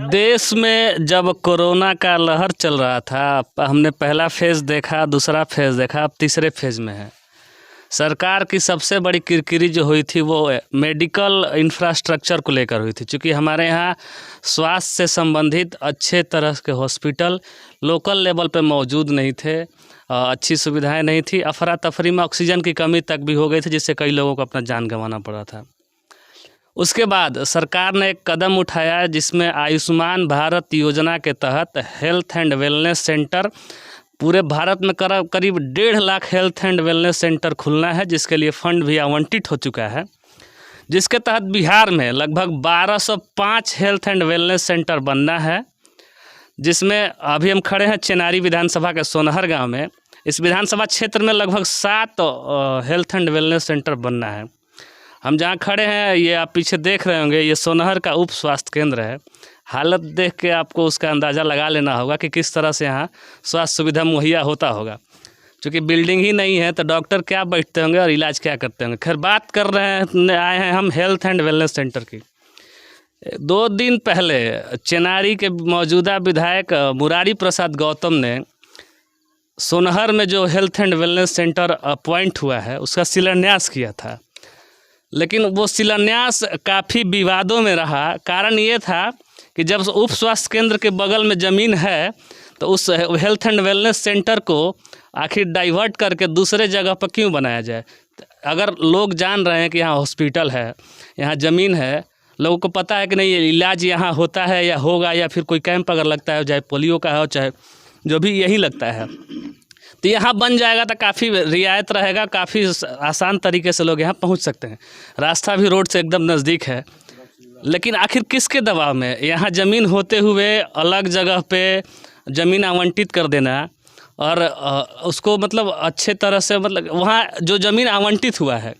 देश में जब कोरोना का लहर चल रहा था, हमने पहला फेज़ देखा, दूसरा फेज़ देखा, अब तीसरे फेज़ में है। सरकार की सबसे बड़ी किरकिरी जो हुई थी वो मेडिकल इंफ्रास्ट्रक्चर को लेकर हुई थी। चूँकि हमारे यहाँ स्वास्थ्य से संबंधित अच्छे तरह के हॉस्पिटल लोकल लेवल पे मौजूद नहीं थे, अच्छी सुविधाएं नहीं थी। अफरा तफरी में ऑक्सीजन की कमी तक भी हो गई थी, जिससे कई लोगों को अपना जान गंवाना पड़ा था। उसके बाद सरकार ने एक कदम उठाया जिसमें आयुष्मान भारत योजना के तहत हेल्थ एंड वेलनेस सेंटर पूरे भारत में करीब 1.5 lakh health and wellness centre खुलना है, जिसके लिए फंड भी आवंटित हो चुका है। जिसके तहत बिहार में लगभग 1205 हेल्थ एंड वेलनेस सेंटर बनना है, जिसमें अभी हम खड़े हैं चेनारी विधानसभा के सोनहर गांव में। इस विधानसभा क्षेत्र में लगभग 7 हेल्थ एंड वेलनेस सेंटर बनना है। हम जहाँ खड़े हैं, ये आप पीछे देख रहे होंगे, ये सोनहर का उप स्वास्थ्य केंद्र है। हालत देख के आपको उसका अंदाज़ा लगा लेना होगा कि किस तरह से यहाँ स्वास्थ्य सुविधा मुहैया होता होगा। क्योंकि बिल्डिंग ही नहीं है तो डॉक्टर क्या बैठते होंगे और इलाज क्या करते होंगे। खैर, बात कर रहे हैं, आए हैं हम हेल्थ एंड वेलनेस सेंटर की। 2 दिन पहले चेनारी के मौजूदा विधायक मुरारी प्रसाद गौतम ने सोनहर में जो health and wellness centre appoint हुआ है उसका शिलान्यास किया था, लेकिन वो शिलान्यास काफ़ी विवादों में रहा। कारण ये था कि जब उप स्वास्थ्य केंद्र के बगल में ज़मीन है तो उस हेल्थ एंड वेलनेस सेंटर को आखिर डाइवर्ट करके दूसरे जगह पर क्यों बनाया जाए। अगर लोग जान रहे हैं कि यहाँ हॉस्पिटल है, यहाँ ज़मीन है, लोगों को पता है कि नहीं ये इलाज यहाँ होता है या होगा, या फिर कोई कैंप अगर लगता है, चाहे पोलियो का हो चाहे जो भी यही लगता है, तो यहाँ बन जाएगा तो काफ़ी रियायत रहेगा, काफ़ी आसान तरीके से लोग यहाँ पहुँच सकते हैं। रास्ता भी रोड से एकदम नज़दीक है। लेकिन आखिर किसके दबाव में यहाँ ज़मीन होते हुए अलग जगह पे ज़मीन आवंटित कर देना और उसको मतलब अच्छे तरह से, मतलब वहाँ जो ज़मीन आवंटित हुआ है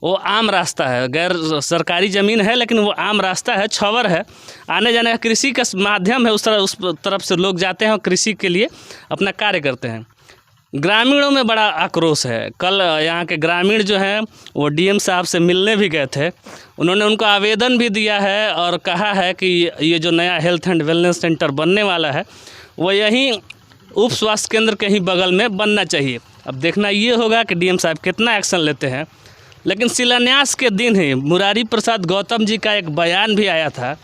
वो आम रास्ता है, गैर सरकारी ज़मीन है, लेकिन वो आम रास्ता है, छवर है, आने जाने का कृषि का माध्यम है। उस तरफ से लोग जाते हैं और कृषि के लिए अपना कार्य करते हैं। ग्रामीणों में बड़ा आक्रोश है। कल यहाँ के ग्रामीण जो हैं वो डीएम साहब से मिलने भी गए थे। उन्होंने उनको आवेदन भी दिया है और कहा है कि ये जो नया हेल्थ एंड वेलनेस सेंटर बनने वाला है वो यहीं उप स्वास्थ्य केंद्र के ही बगल में बनना चाहिए। अब देखना ये होगा कि डीएम साहब कितना एक्शन लेते हैं। लेकिन शिलान्यास के दिन ही मुरारी प्रसाद गौतम जी का एक बयान भी आया था,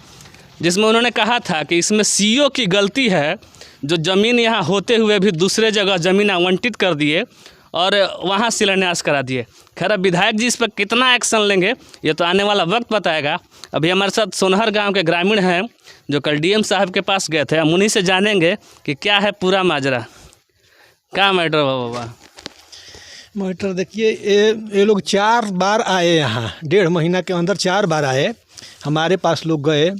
जिसमें उन्होंने कहा था कि इसमें सीईओ की गलती है, जो ज़मीन यहाँ होते हुए भी दूसरे जगह ज़मीन आवंटित कर दिए और वहाँ शिलान्यास करा दिए। खैर, अब विधायक जी इस पर कितना एक्शन लेंगे ये तो आने वाला वक्त बताएगा। अभी हमारे साथ सोनहर गांव के ग्रामीण हैं जो कल डीएम साहब के पास गए थे। हम उन्हीं से जानेंगे कि क्या है पूरा माजरा, क्या मैटर बाबा। मैटर देखिए, ये लोग 4 बार आए यहाँ, 1.5 महीना के अंदर 4 बार आए। हमारे पास लोग गए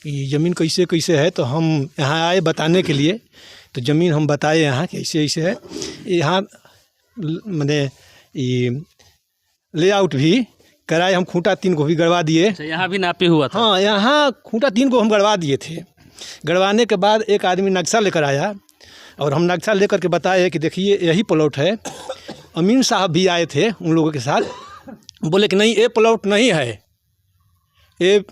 कि ज़मीन कैसे कैसे है, तो हम यहाँ आए बताने के लिए। तो ज़मीन हम बताए यहाँ कैसे ऐसे है। यहाँ मैंने ये लेआउट भी कराए, हम खूंटा 3 को भी गड़वा दिए। यहाँ भी नापी हुआ था? हाँ, यहाँ खूंटा 3 को हम गड़वा दिए थे। गड़वाने के बाद एक आदमी नक्शा लेकर आया और हम नक्शा लेकर के बताए कि देखिए यही प्लॉट है। अमीन साहब भी आए थे उन लोगों के साथ, बोले कि नहीं ये प्लॉट नहीं है, ये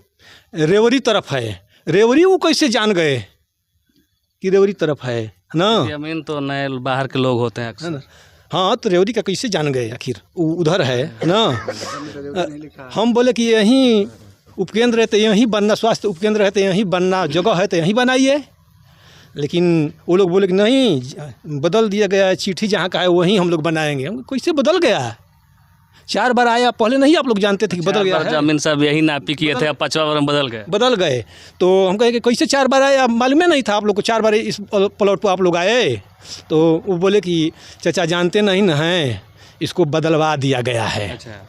रेवरी तरफ है। रेवरी वो कैसे जान गए कि रेवरी तरफ है ना? जमीन तो नए बाहर के लोग होते हैं अक्सर। हाँ, तो रेवरी का कैसे जान गए आखिर उधर है ना? हम बोले कि यहीं उपकेंद्र है तो यहीं बनना, स्वास्थ्य उपकेंद्र है तो यहीं बनना, जगह है तो यहीं बनाइए। लेकिन वो लोग बोले कि नहीं, बदल दिया गया है, चिट्ठी जहाँ का है वहीं हम लोग बनाएंगे। हम कैसे बदल गया? 4 बार आया, पहले नहीं आप लोग जानते थे कि बदल गया है? जमीन साहब यही नापी किए थे, अब 5वां बार बदल गए। तो हम कहे कि कैसे 4 बार आए, मालूम नहीं था आप लोग को 4 बार इस प्लॉट पर आप लोग आए? तो वो बोले कि चाचा जानते नहीं न हैं, इसको बदलवा दिया गया है। अच्छा,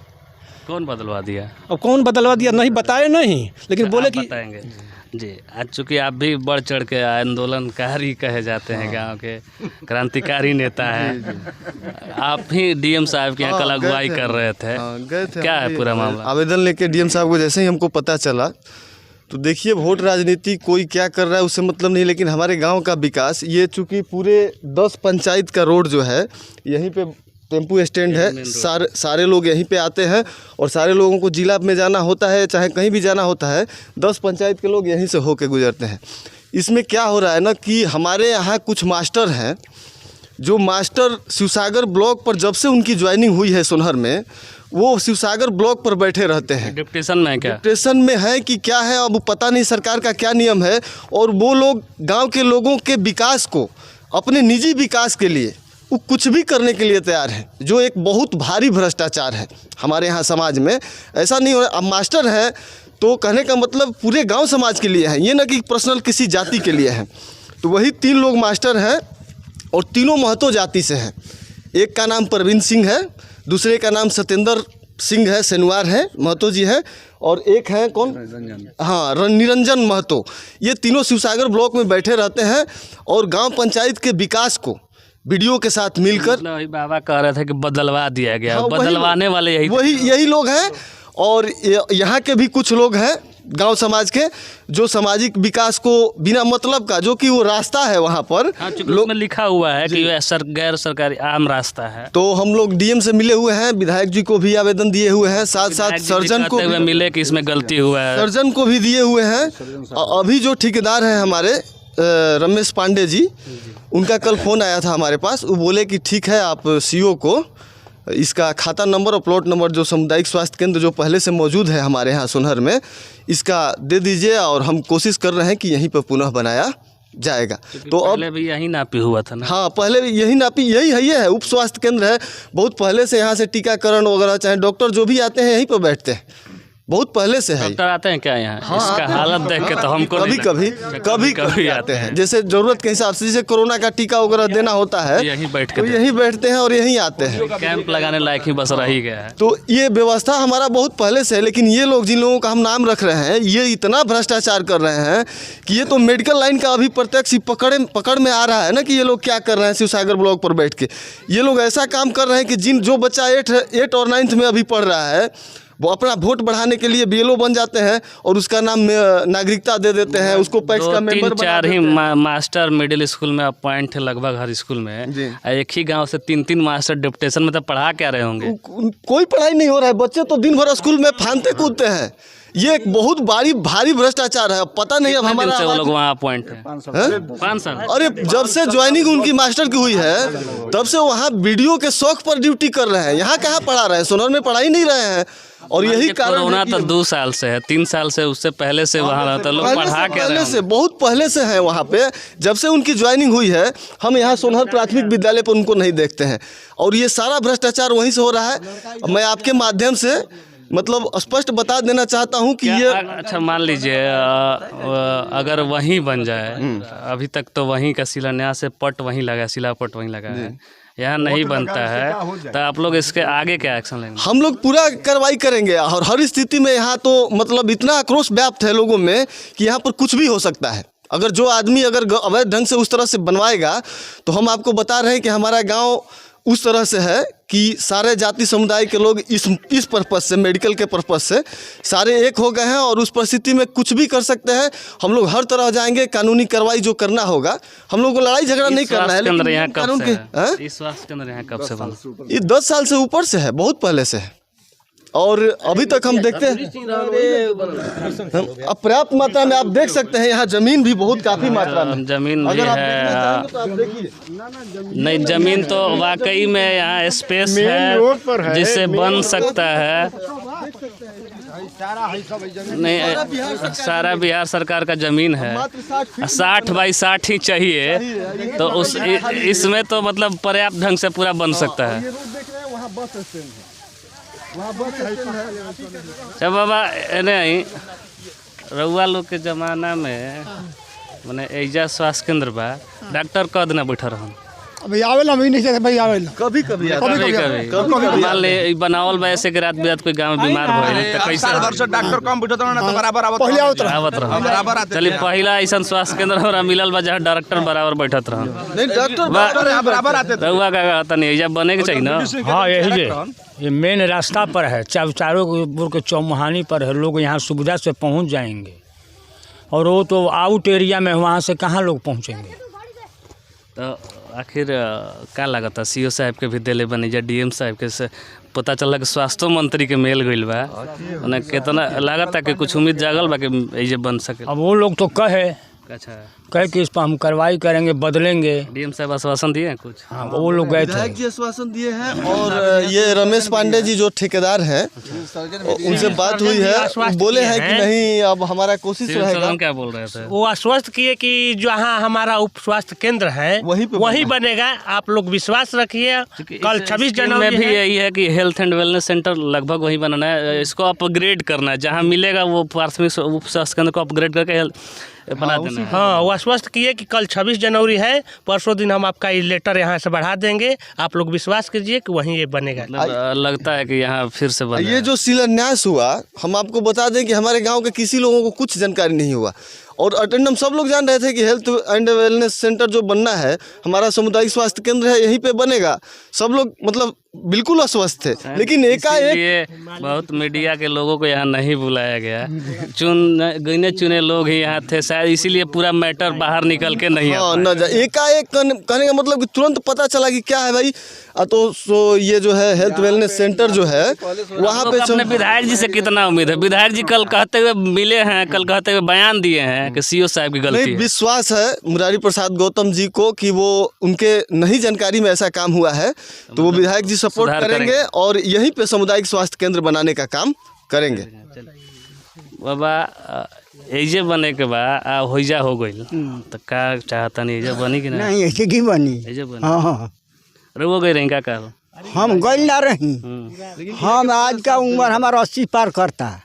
कौन बदलवा दिया? अब कौन बदलवा दिया नहीं बताए नहीं, लेकिन बोले कि बताएंगे जी। आज चूँकि आप भी बढ़ चढ़ के आंदोलनकारी कहे जाते हैं, गांव के क्रांतिकारी नेता हैं, आप ही डीएम साहब के यहाँ कल अगुवाई कर रहे थे। गए थे। क्या है पूरा मामला? आवेदन लेके डीएम साहब को जैसे ही हमको पता चला, तो देखिए वोट राजनीति कोई क्या कर रहा है उससे मतलब नहीं, लेकिन हमारे गांव का विकास, ये चूँकि पूरे 10 पंचायत का रोड जो है यहीं पे टेम्पू स्टैंड है, सारे लोग यहीं पे आते हैं और सारे लोगों को जिला में जाना होता है, चाहे कहीं भी जाना होता है, 10 पंचायत के लोग यहीं से होके गुजरते हैं। इसमें क्या हो रहा है ना कि हमारे यहाँ कुछ मास्टर हैं, जो मास्टर शिवसागर ब्लॉक पर जब से उनकी ज्वाइनिंग हुई है सोनहर में, वो शिवसागर ब्लॉक पर बैठे रहते हैं। डिप्टेशन में क्या? डिप्टेशन में है कि क्या है, अब पता नहीं सरकार का क्या नियम है। और वो लोग गांव के लोगों के विकास को, अपने निजी विकास के लिए वो कुछ भी करने के लिए तैयार है, जो एक बहुत भारी भ्रष्टाचार है हमारे यहाँ समाज में। ऐसा नहीं हो रहा। अब मास्टर है तो कहने का मतलब पूरे गांव समाज के लिए है, ये ना कि पर्सनल किसी जाति के लिए है। तो वही 3 लोग मास्टर हैं और तीनों महतो जाति से हैं। एक का नाम परवीन सिंह है, दूसरे का नाम सत्येंद्र सिंह है, सेनुआर है, महतो जी है, और एक है कौन, हाँ, निरंजन महतो। ये तीनों शिवसागर ब्लॉक में बैठे रहते हैं और गांव पंचायत के विकास को वीडियो के साथ मिलकर, मतलब वही बाबा कह रहे थे कि बदलवा दिया गया। हाँ, बदलवाने वाले यही लोग हैं। और यहाँ के भी कुछ लोग हैं गांव समाज के, जो सामाजिक विकास को बिना मतलब का, जो कि वो रास्ता है वहाँ पर, हाँ, लोग में लिखा हुआ है कि गैर सरकारी आम रास्ता है। तो हम लोग डीएम से मिले हुए हैं, विधायक जी को भी आवेदन दिए हुए हैं, साथ साथ सर्जन को भी मिले कि इसमें गलती हुआ है, सर्जन को भी दिए हुए हैं। अभी जो ठेकेदार हैं हमारे रमेश पांडे जी, उनका कल फ़ोन आया था हमारे पास। वो बोले कि ठीक है, आप सीओ को इसका खाता नंबर और प्लॉट नंबर जो सामुदायिक स्वास्थ्य केंद्र जो पहले से मौजूद है हमारे यहाँ सोनहर में, इसका दे दीजिए और हम कोशिश कर रहे हैं कि यहीं पर पुनः बनाया जाएगा। तो अब पहले भी यही नापी हुआ था ना? हाँ, पहले भी यही नापी, यही है, ये है उप स्वास्थ्य केंद्र है। बहुत पहले से यहाँ से टीकाकरण वगैरह, चाहे डॉक्टर जो भी आते हैं यहीं पर बैठते हैं, बहुत पहले से है। डॉक्टर आते हैं क्या यहाँ? हाँ, इसका हालत देख के तो हमको कभी आते हैं। जैसे ज़रूरत के हिसाब से, जैसे कोरोना का टीका वगैरह देना होता है, यहीं बैठ के तो यहीं बैठते हैं और यहीं आते हैं। कैंप लगाने लायक ही बस रह गया है। तो ये व्यवस्था हमारा बहुत पहले से है। लेकिन ये लोग, जिन लोगों का हम नाम रख रहे हैं, ये इतना भ्रष्टाचार कर रहे हैं कि ये तो मेडिकल लाइन का अभी प्रत्यक्ष पकड़ में आ रहा है ना, कि ये लोग क्या कर रहे हैं। शिवसागर ब्लॉक पर बैठ के ये लोग ऐसा काम कर रहे हैं कि जो बच्चा 8 और 9th में अभी पढ़ रहा है, वो अपना वोट बढ़ाने के लिए बीएलओ बन जाते हैं और उसका नाम नागरिकता दे देते हैं, उसको पैक्स का मेंबर बना 4 ही मास्टर मिडिल स्कूल में अपॉइंट है लगभग हर स्कूल में। एक ही गांव से 3 मास्टर डिप्टेशन में तो पढ़ा क्या रहे होंगे? कोई पढ़ाई नहीं हो रहा है, बच्चे तो दिन भर स्कूल में फांदते कूदते हैं। ये एक बहुत भारी भ्रष्टाचार है। पता नहीं अब हमारा वो लोग वहाँ अपॉइंट है 5 साल। अरे जब से ज्वाइनिंग उनकी मास्टर की हुई है, तब से वहाँ वीडियो के शौक पर ड्यूटी कर रहे हैं। यहाँ कहाँ पढ़ा रहे हैं? सोनहर में पढ़ा ही नहीं रहे हैं। और यही कारण कोरोना तो 2 साल से है, 3 साल से, उससे पहले से वहाँ रहता लोग पढ़ा के पहले से, बहुत पहले से है वहाँ पे। जब से उनकी ज्वाइनिंग हुई है, हम यहाँ सोनहर प्राथमिक विद्यालय पर उनको नहीं देखते हैं। और ये सारा भ्रष्टाचार वहीं से हो रहा है। मैं आपके माध्यम से मतलब स्पष्ट बता देना चाहता हूँ कि ये, अच्छा मान लीजिए अगर वहीं बन जाए, अभी तक तो वहीं का शिलान्यास से पट वहीं लगा, शिलापट वहीं लगा है, यहाँ नहीं बनता है, तो आप लोग इसके आगे क्या एक्शन लेंगे? हम लोग पूरा कार्रवाई करेंगे। और हर स्थिति में यहाँ तो मतलब इतना आक्रोश व्याप्त है लोगों में कि यहाँ पर कुछ भी हो सकता है। अगर जो आदमी अगर अवैध ढंग से उस तरह से बनवाएगा, तो हम आपको बता रहे हैं कि हमारा गाँव उस तरह से है कि सारे जाति समुदाय के लोग इस पर्पस से, मेडिकल के पर्पस से सारे एक हो गए हैं और उस परिस्थिति में कुछ भी कर सकते हैं। हम लोग हर तरह जाएंगे, कानूनी कार्रवाई जो करना होगा। हम लोग को लड़ाई झगड़ा नहीं करना है। लेकिन यहाँ कानून के इस स्वास्थ्य केंद्र यहाँ कब से बना? ये 10 साल से ऊपर से है, बहुत पहले से है। और अभी तक हम देखते हैं पर्याप्त मात्रा में, आप देख सकते हैं यहाँ जमीन भी बहुत काफी मात्रा में जमीन भी है। तो आप देखिए, नहीं जमीन तो वाकई में यहाँ स्पेस है जिससे बन सकता है। नहीं, सारा बिहार सरकार का जमीन है, 60 बाई 60 ही चाहिए, तो उस इसमें तो मतलब पर्याप्त ढंग से पूरा बन सकता है। अच्छा बाबा, नहीं रउआ लोग के ज़माना में मैंने एजा स्वास्थ्य केंद्र बा, डॉक्टर कद ना बैठा रहन, अभी आवेला भी नहीं से भाई आवेला कभी मान ले बनावल बा ऐसे कि रात बिरात कोई गांव में बीमार भइल त कैसे डॉक्टर कम बैठत ना तो बराबर पहले आवत रह। चलिए पहिला ऐसा स्वास्थ्य केंद्र हमरा मिलल बा जहाँ डॉक्टर बराबर बैठत रहन। नहीं, डॉक्टर बराबर आते रउआ का कहता नहीं एजा बने के चाहिए ना। हाँ, यही ये मेन रास्ता पर है, चारों ओर के चौमुहानी पर है, लोग यहाँ सुविधा से पहुँच जाएंगे। और वो तो आउट एरिया में, वहाँ से कहाँ लोग पहुँचेंगे? तो आखिर का लागत सीओ साहब के भी दिले बनी जा डीएम साहब के से पता चला कि स्वास्थ्य मंत्री के मेल गइल बा ओने कितना लागत कि कुछ उम्मीद जागल बा कि ये बन सके। अब वो लोग तो कहे कि इस पर हम कार्रवाई करेंगे, बदलेंगे। डीएम साहब आश्वासन दिए हैं कुछ? हाँ, वो लोग गए थे। विधायक जी आश्वासन दिए हैं और ये रमेश पांडे जी जो ठेकेदार हैं उनसे बात हुई है, बोले हैं कि नहीं अब हमारा कोशिश रहेगा। क्या बोल रहे थे? वो आश्वस्त किए कि जहाँ हमारा उप स्वास्थ्य केंद्र है वहीं बनेगा, आप लोग विश्वास रखिए। कल 26 जनवरी में भी यही है कि हेल्थ एंड वेलनेस सेंटर लगभग वही बनाना है, इसको अपग्रेड करना है, जहाँ मिलेगा वो प्राथमिक उप स्वास्थ्य केंद्र को अपग्रेड करके बना देना है। हाँ, वो आश्वस्त किए कि कल 26 जनवरी है, परसों दिन हम आपका ये लेटर यहाँ से बढ़ा देंगे, आप लोग विश्वास कीजिए कि वहीं ये बनेगा। लगता है कि यहाँ फिर से बना। ये जो शिलान्यास हुआ, हम आपको बता दें कि हमारे गांव के किसी लोगों को कुछ जानकारी नहीं हुआ और अटेंडम सब लोग जान रहे थे कि हेल्थ एंड वेलनेस सेंटर जो बनना है, हमारा सामुदायिक स्वास्थ्य केंद्र है, यहीं पे बनेगा। सब लोग मतलब बिल्कुल अस्वस्थ थे, लेकिन एकाएक बहुत मीडिया के लोगों को यहाँ नहीं बुलाया गया, गिने चुने लोग ही यहाँ थे, शायद इसीलिए पूरा मैटर बाहर निकल के नहीं हाँ न जाए। एकाएक कहने का मतलब कि तुरंत पता चला कि क्या है भाई। तो ये जो है हेल्थ वेलनेस सेंटर जो है वहाँ पे अपने विधायक जी से कितना उम्मीद है? विधायक जी कल कहते हुए मिले हैं, कल कहते हुए बयान दिए हैं कि सीओ साहब की गलती नहीं, विश्वास है मुरारी प्रसाद गौतम जी को कि वो उनके नहीं जानकारी में ऐसा काम हुआ है, तो वो विधायक जी सपोर्ट करेंगे और यहीं पे सामुदायिक स्वास्थ्य केंद्र बनाने का काम करेंगे। बाबा ऐजे बने के बाद होइजा हो गई तो का चाहता नहीं ऐजे बनी कि नहीं? ऐसे की बनी? ऐजे बनी। हाँ हाँ, रुको गई रही का हम गई ना रही। हम आज का उम्र हमारा 80 पार करता।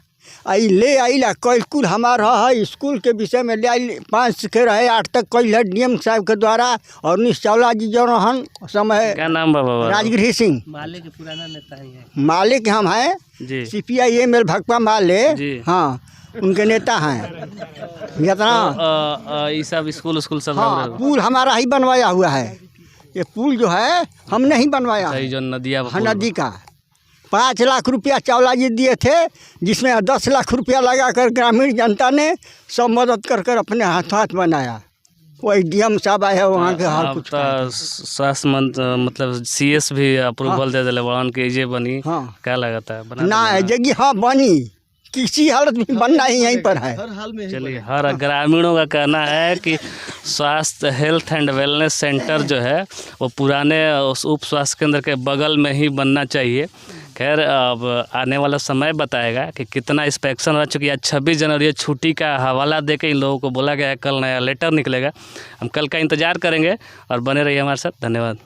आई ले आइला कल कुल हमारा है स्कूल के विषय में ले आई 5 के रहे 8 तक कल है डीएम साहब के द्वारा और उन्नीस चावला जी जो रहन समय। क्या नाम बाबा? राजगिरी सिंह माले के पुराना नेता ही है। मालिक हम हैं जी, CPI-ML भगपा माले। हाँ, उनके नेता हैं। जितना ये सब स्कूल सब हाँ, पुल हमारा ही बनवाया हुआ है। ये पुल जो है हमने ही बनवाया है, जो नदिया नदी का। 5 लाख रुपया चावला जी दिए थे, जिसमें 10 लाख रुपया लगाकर ग्रामीण जनता ने सब मदद कर अपने हाथ बनाया। वही डीएम साहब आए हैं वहाँ के हाल कुछ स्वास्थ्य मतलब CS भी अप्रूवल दे दिले बड़न के जे बनी। हाँ, क्या लगता है बना ना जगह? हाँ बनी, किसी हालत में बनना ही यहीं पर है। चलिए, हर ग्रामीणों का कहना है कि स्वास्थ्य हेल्थ एंड वेलनेस सेंटर जो है वो पुराने उस उप स्वास्थ्य केंद्र के बगल में ही बनना चाहिए। खैर, अब आने वाला समय बताएगा कि कितना इंस्पेक्शन रह चुकी है। 26 जनवरी छुट्टी का हवाला दे के इन लोगों को बोला गया है कल नया लेटर निकलेगा। हम कल का इंतज़ार करेंगे और बने रहिए हमारे साथ। धन्यवाद।